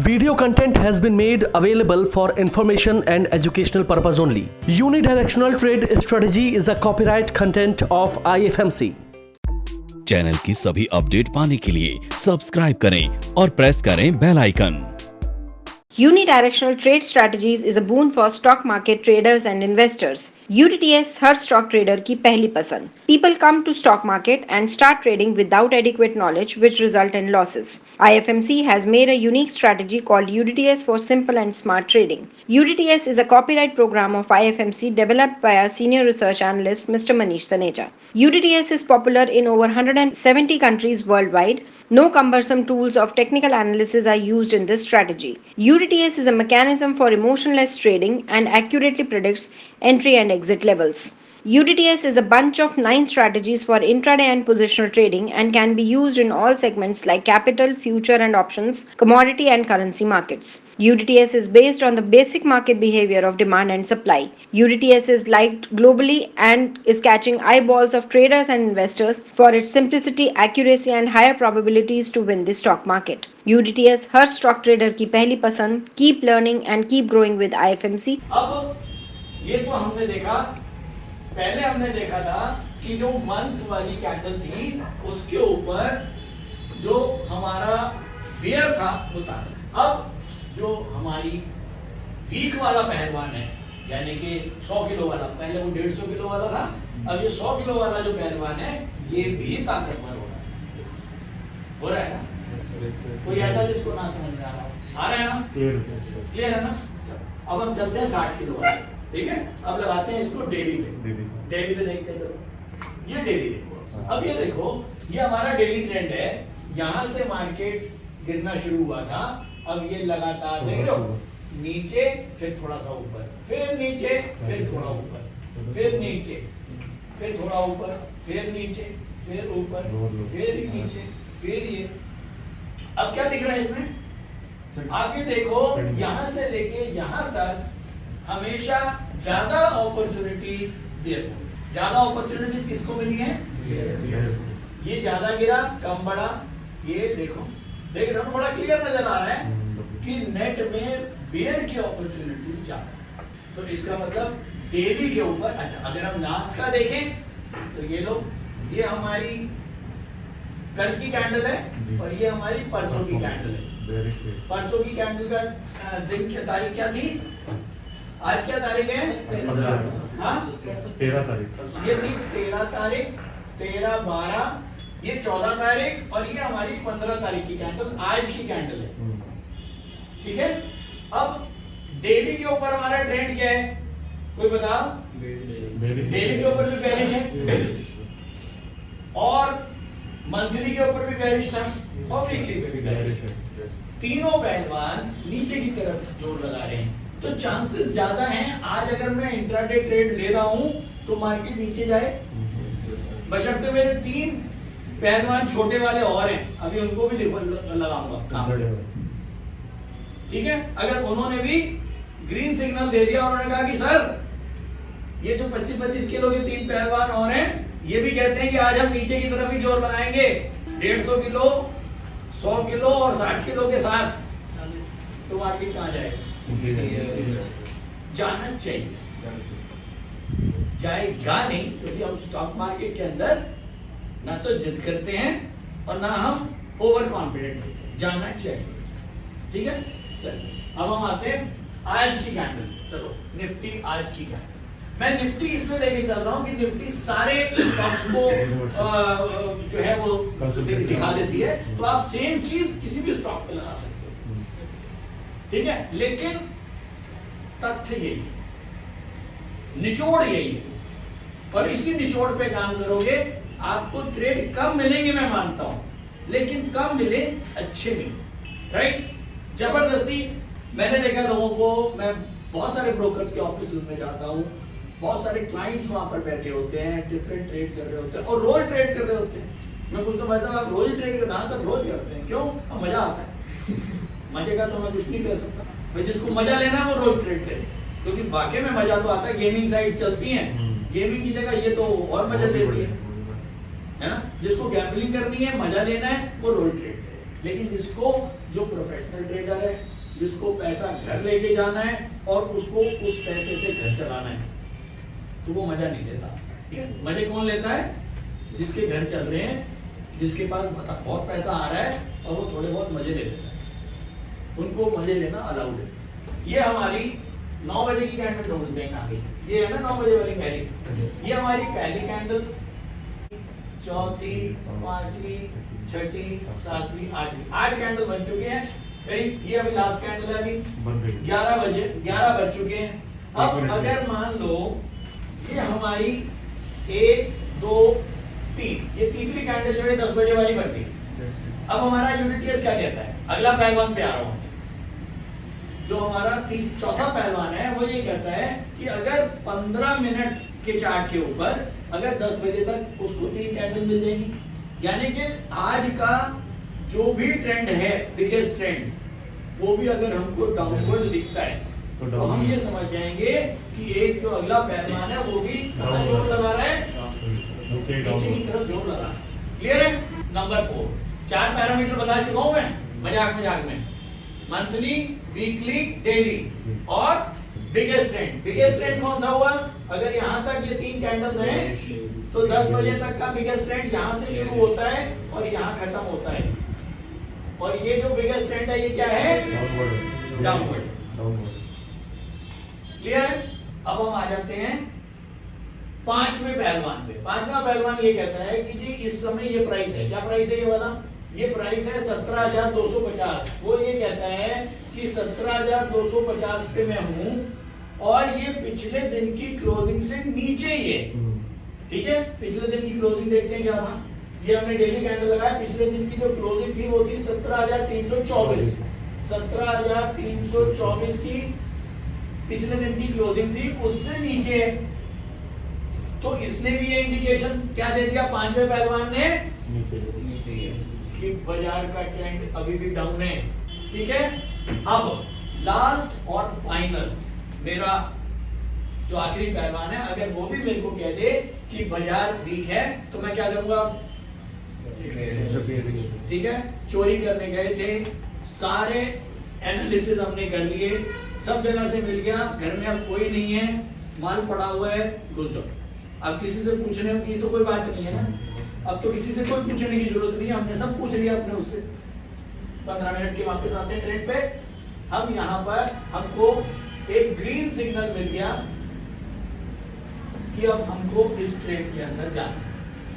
Video content has been made available for information and educational purpose only. Unidirectional trade strategy is a copyright content of IFMC. Channel की सभी update पाने के लिए subscribe करें और press करें bell icon. Unidirectional trade strategies is a boon for stock market traders and investors. UDTS her stock trader की पहली पसंद. People come to stock market and start trading without adequate knowledge, which result in losses. IFMC has made a unique strategy called UDTS for simple and smart trading. UDTS is a copyright program of IFMC developed by our senior research analyst Mr. Manish Taneja. UDTS is popular in over 170 countries worldwide. No cumbersome tools of technical analysis are used in this strategy. UDTS is a mechanism for emotionless trading and accurately predicts entry and exit levels. UDTS is a bunch of 9 strategies for intraday and positional trading and can be used in all segments like capital, future and options, commodity and currency markets. UDTS is based on the basic market behavior of demand and supply. UDTS is liked globally and is catching eyeballs of traders and investors for its simplicity, accuracy and higher probabilities to win the stock market. UDTS her stock trader की पहली पसंद. Keep learning and keep growing with IFMC. अब ये तो हमने देखा, पहले हमने देखा था कि जो मंथ वाली कैंडल थी उसके ऊपर जो हमारा बियर था वो था। अब जो हमारी वीक वाला पहलवान है, यानी कि 100 किलो वाला, पहले वो 150 किलो वाला था, अब ये 100 किलो वाला जो पहलवान है ये भी ताकतवर हो रहा है ना? कोई ऐसा जिसको ना समझ में आ रहा है ना? क्लियर है ना? अब हम चलते हैं 60 किलो वाले, ठीक है? अब लगाते हैं इसको डेली पे देखते हैं। चलो ये डेली देखो, अब ये देखो, ये हमारा डेली ट्रेंड है। यहाँ से मार्केट गिरना शुरू हुआ था, अब ये लगातार देख रहे हो, नीचे फिर थोड़ा सा ऊपर, फिर नीचे, फिर थोड़ा ऊपर, फिर नीचे, फिर थोड़ा ऊपर, फिर नीचे, फिर ऊपर, फिर नीचे, फिर ये। अब क्या दिख रहा है इसमें? आगे देखो, यहाँ से लेके यहाँ तक हमेशा ज्यादा अपॉर्चुनिटीज बियर, ज्यादा अपॉर्चुनिटीज किसको मिली है? ये ज्यादा गिरा, कम बढ़ा, ये देखो, देख रहे हो, बड़ा क्लियर नजर आ रहा है कि नेट में बियर की अपॉर्चुनिटीज ज्यादा। तो इसका मतलब डेली के ऊपर, अच्छा अगर हम लास्ट का देखें तो ये लो, ये हमारी कल की कैंडल है और ये हमारी परसों की कैंडल है। परसों की कैंडल का दिन की तारीख क्या थी? आज क्या तारीख है? 13 तारीख। ये थी 13 तारीख, 13/12, ये 14 तारीख और ये हमारी 15 तारीख की कैंडल, आज की कैंडल है, ठीक है? अब डेली के ऊपर हमारा ट्रेंड क्या है? कोई बताओ? डेली के ऊपर भी बेरिश है और मंथली के ऊपर भी बेरिश था और वीकली पे भी बेरिश है। तीनों पहलवान नीचे की तरफ जोर लगा रहे हैं, तो चांसेस ज्यादा हैं आज अगर मैं इंट्राडे ट्रेड ले रहा हूं तो मार्केट नीचे जाए, बशर्ते मेरे 3 पहलवान छोटे वाले और हैं, अभी उनको भी लगाऊंगा काम, ठीक है? अगर उन्होंने भी ग्रीन सिग्नल दे दिया और उन्होंने कहा कि सर ये जो 25-25 किलो के 3 पहलवान और हैं ये भी कहते हैं कि आज हम नीचे की तरफ ही जोर लगाएंगे, 150 किलो, 100 किलो और 60 किलो के साथ, तो मार्केट कहां जाएगा? जाना चाहिए, जाएगा नहीं, क्योंकि हम स्टॉक मार्केट के अंदर ना तो जिद करते हैं और ना हम ओवर कॉन्फिडेंट होते हैं। जाना चाहिए, ठीक है? चलिए अब हम आते हैं आज की कैंडल। चलो निफ्टी आज की कैंडल, मैं निफ्टी इसलिए लेके चल रहा हूं कि निफ्टी सारे स्टॉक्स को जो है वो दिखा देती है, तो आप सेम चीज किसी भी स्टॉक पे लगा सकते हो, ठीक है? लेकिन तथ्य यही है, निचोड़ यही है, और इसी निचोड़ पे काम करोगे आपको ट्रेड कम मिलेंगे, मैं मानता हूं, लेकिन कम मिले अच्छे मिले, राइट? जबरदस्ती मैंने देखा लोगों को, मैं बहुत सारे ब्रोकर्स के ऑफिस में जाता हूं, बहुत सारे क्लाइंट्स वहां पर बैठे होते हैं, डिफरेंट ट्रेड कर रहे होते हैं और रोज ट्रेड कर रहे होते हैं। मैं पूछता हूं आप रोज ट्रेड करना? सब रोज करते हैं। क्यों? अब मजा आता है। मजे का तो मैं कुछ नहीं कर सकता भाई, जिसको मजा लेना है वो रोज ट्रेड करे, क्योंकि वाकई में मजा तो आता है। गेमिंग साइट चलती हैं, गेमिंग की जगह ये तो और मजा देती है ना? जिसको गैम्बलिंग करनी है, मजा लेना है, वो रोज ट्रेड करे। लेकिन जिसको जो प्रोफेशनल ट्रेडर है, जिसको पैसा घर लेके जाना है और उसको उस पैसे से घर चलाना है, तो वो मजा नहीं देता। मजे कौन लेता है? जिसके घर चल रहे हैं, जिसके पास बहुत पैसा आ रहा है और वो थोड़े बहुत मजे ले लेता है, उनको मजे लेना अलाउड है। ये हमारी 9 बजे की कैंडल ढूंढते हैं आगे, ये है ना 9 बजे वाली पहली, ये हमारी पहली कैंडल, चौथी, पांचवी, छठी, सातवीं, आठवीं, 8 कैंडल बन चुके हैं करीब। ये अभी लास्ट कैंडल है, अभी 11 बज चुके हैं। अब अगर मान लो ये हमारी 1, 2, 3, ये तीसरी कैंडल जो है 10 बजे वाली बनती है। अब हमारा यूनिटीएस क्या कहता है? अगला पहलवान पे आ रहा हूं, जो हमारा चौथा पहलवान है वो ये कहता है कि अगर 15 मिनट के चार्ट के ऊपर अगर 10 बजे तक उसको 3 कैंडल मिल जाएगी, यानी कि आज का जो भी ट्रेंड है, बिगेस्ट ट्रेंड, वो भी अगर हमको डाउनवर्ड दिखता है तो हम ये समझ जाएंगे कि एक जो अगला पहलवान है वो भी जोर लगा रहा है, नीचे की तरफ जोर लगा रहा है। क्लियर है? नंबर 4, 4 पैरामीटर बता चुका हूं मैं मजाक में, मंथली, वीकली, डेली और बिगेस्ट ट्रेंड। बिगेस्ट ट्रेंड कौन सा हुआ? अगर यहाँ तक ये 3 कैंडल्स हैं तो 10 बजे तक का बिगेस्ट ट्रेंड यहाँ से शुरू होता है और यहाँ खत्म होता है। और ये जो बिगेस्ट ट्रेंड है ये क्या है? डाउनवर्ड। क्लियर है? अब हम आ जाते हैं 5वें पहलवान पे। 5वां पहलवान ये कहता है कि जी इस समय ये प्राइस है, क्या प्राइस है ये वाला? ये प्राइस है 17,250। वो ये कहता है कि 17,250 पे मैं हूं और ये पिछले दिन की क्लोजिंग से नीचे ही है। ठीक है, पिछले दिन की क्लोजिंग देखते हैं क्या था। ये हमने डेली कैंडल लगाया, पिछले दिन की जो क्लोजिंग थी वो थी 17,324। 17,324 की पिछले दिन की क्लोजिंग थी, उससे नीचे है। तो इसने भी ये इंडिकेशन क्या दे दिया 5वें पहलवान ने? कि बाजार का ट्रेंड अभी भी डाउन है। ठीक है, अब लास्ट और फाइनल मेरा जो आखिरी पहलवान है, अगर वो भी मेरे को कह दे कि बाजार वीक है तो मैं क्या करूंगा? ठीक है, चोरी करने गए थे, सारे एनालिसिस हमने कर लिए, सब जगह से मिल गया, घर में अब कोई नहीं है, माल पड़ा हुआ है, घुस जाओ। अब किसी से पूछने की तो कोई बात नहीं है ना, अब तो किसी से कोई पूछने की जरूरत नहीं है, हमने सब पूछ लिया अपने उससे। 15 मिनट के वापस आते हैं ट्रेड पे। हम यहाँ पर हमको एक ग्रीन सिग्नल मिल गया कि अब हमको इस ट्रेड के अंदर जाना।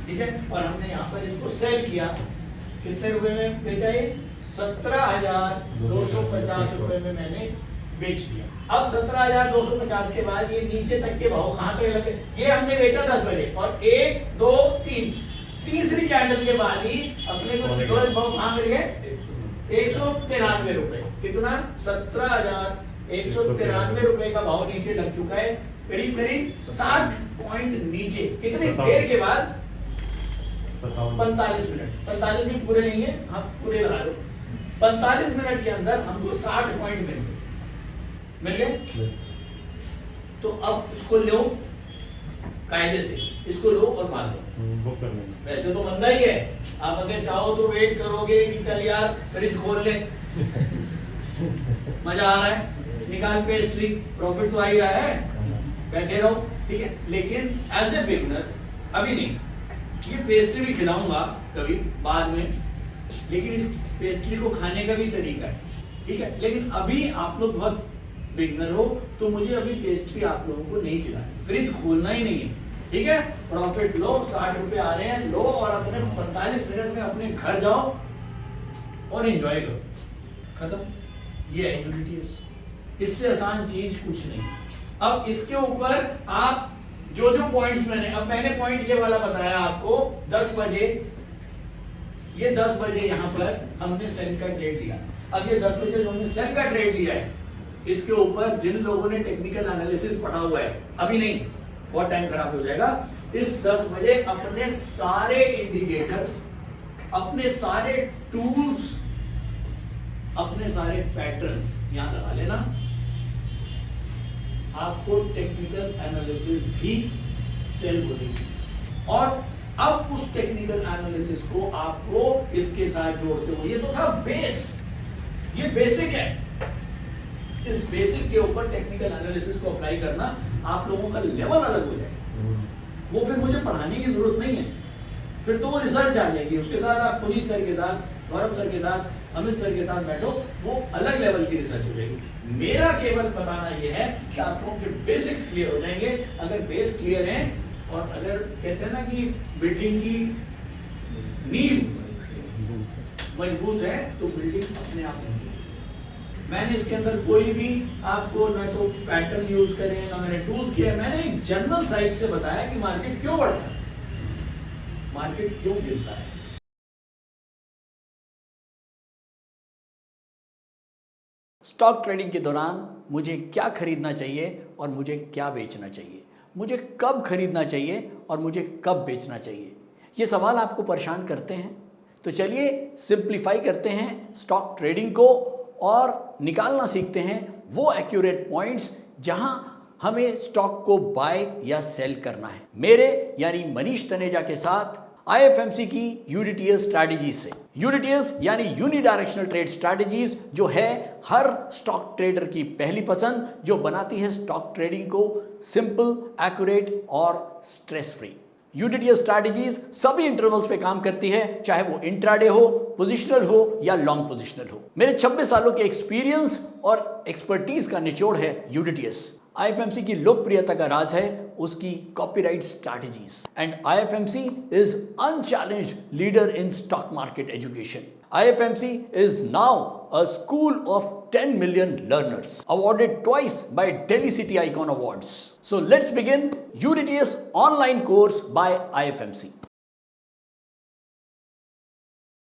ठीक है, और हमने यहाँ पर इसको सेल किया। कितने रुपए में बेचा? ये 17,250 रुपए में मैंने बेच दिया। अब 17,250 के बाद ये नीचे तक के भाव कहां तक लगे? ये हमने बेचा 10 बजे और 1, 2, 3 तीसरी कैंडल के बाद ही अपने को लोएस्ट भाव कहां मिल गए? 193 रुपए। कितना? 17,193 रुपए का भाव नीचे लग चुका है, करीब 60 पॉइंट नीचे। कितनी देर के बाद? 45 मिनट। 45 मिनट पूरे नहीं है, हाँ पूरे लगा लो। 45 मिनट के अंदर हमको 60 पॉइंट मिल गए। तो अब इसको लो कायदे से, इसको लो और मान लो। वैसे तो मंदा ही है, आप अगर चाहो तो वेट करोगे कि चल यार फ्रिज खोल ले, मजा आ रहा है, निकाल पेस्ट्री, प्रॉफिट तो आ ही रहा है, बैठे रहो। ठीक है, लेकिन एज ए बिगनर अभी नहीं, ये पेस्ट्री भी खिलाऊंगा कभी बाद में, लेकिन इस पेस्ट्री को खाने का भी तरीका है। ठीक है, लेकिन अभी आप लोग बहुत बिगनर हो तो मुझे अभी पेस्ट्री आप लोगों को नहीं खिलानी, फ्रिज खोलना ही नहीं है। ठीक है, प्रॉफिट लो, 60 रुपए आ रहे हैं, लो और अपने 45 मिनट में अपने घर जाओ और एंजॉय करो, खत्म। ये है यूनिटीएस, इससे आसान चीज कुछ नहीं। अब इसके ऊपर आप जो जो पॉइंट्स मैंने पॉइंट ये वाला बताया आपको 10 बजे, ये 10 बजे यहां पर हमने सेल का ट्रेड लिया। अब ये 10 बजे जो हमने सेल का ट्रेड लिया है, इसके ऊपर जिन लोगों ने टेक्निकल एनालिसिस पढ़ा हुआ है, अभी नहीं, बहुत टाइम खराब हो जाएगा, इस 10 बजे अपने सारे इंडिकेटर्स, अपने सारे टूल्स, अपने सारे पैटर्न्स यहां लगा लेना। आपको टेक्निकल एनालिसिस भी सेल हो देगी। और अब उस टेक्निकल एनालिसिस को आपको इसके साथ जोड़ते हो, ये तो था बेस, ये बेसिक है। इस बेसिक के ऊपर टेक्निकल एनालिसिस को अप्लाई करना, आप लोगों का लेवल अलग हो जाएगा। वो फिर मुझे पढ़ाने की जरूरत नहीं है, फिर तो वो रिसर्च आ जाएगी। उसके साथ आप पुनीत सर के साथ, गौरव सर के साथ, अमित सर के साथ बैठो, वो अलग लेवल की रिसर्च हो जाएगी। मेरा केवल बताना ये है कि आप लोगों के बेसिक्स क्लियर हो जाएंगे। अगर बेस क्लियर है और अगर कहते हैं ना कि बिल्डिंग की नींव मजबूत है तो बिल्डिंग अपने आप होगी। मैंने इसके अंदर कोई भी आपको न तो पैटर्न यूज करें, ना मैंने टूल्स किया, मैंने एक जनरल साइड से बताया कि मार्केट क्यों बढ़ता है, मार्केट क्यों गिरता है। स्टॉक ट्रेडिंग के दौरान मुझे क्या खरीदना चाहिए और मुझे क्या बेचना चाहिए, मुझे कब खरीदना चाहिए और मुझे कब बेचना चाहिए, ये सवाल आपको परेशान करते हैं। तो चलिए सिंप्लीफाई करते हैं स्टॉक ट्रेडिंग को और निकालना सीखते हैं वो एक्यूरेट पॉइंट्स जहां हमें स्टॉक को बाय या सेल करना है। मेरे यानी मनीष तनेजा के साथ IFMC की यूडीटीएस स्ट्रैटेजीज से। यूडीटीएस यानी यूनिडायरेक्शनल ट्रेड स्ट्रैटेजीज, जो है हर स्टॉक ट्रेडर की पहली पसंद, जो बनाती है स्टॉक ट्रेडिंग को सिंपल, एक्यूरेट और स्ट्रेस फ्री। यूडीटीएस स्ट्रैटेजीज सभी इंटरवल्स पे काम करती है, चाहे वो इंट्राडे हो, पोजिशनल हो या लॉन्ग पोजिशनल हो। मेरे 26 सालों के एक्सपीरियंस और एक्सपर्टीज का निचोड़ है यूडीटीएस। IFMC की लोकप्रियता का राज है उसकी copyright strategies, and IFMC is unchallenged leader in stock market education. IFMC is now a school of 10 million learners, awarded twice by Delhi City Icon Awards. So let's begin UDTS online course by IFMC.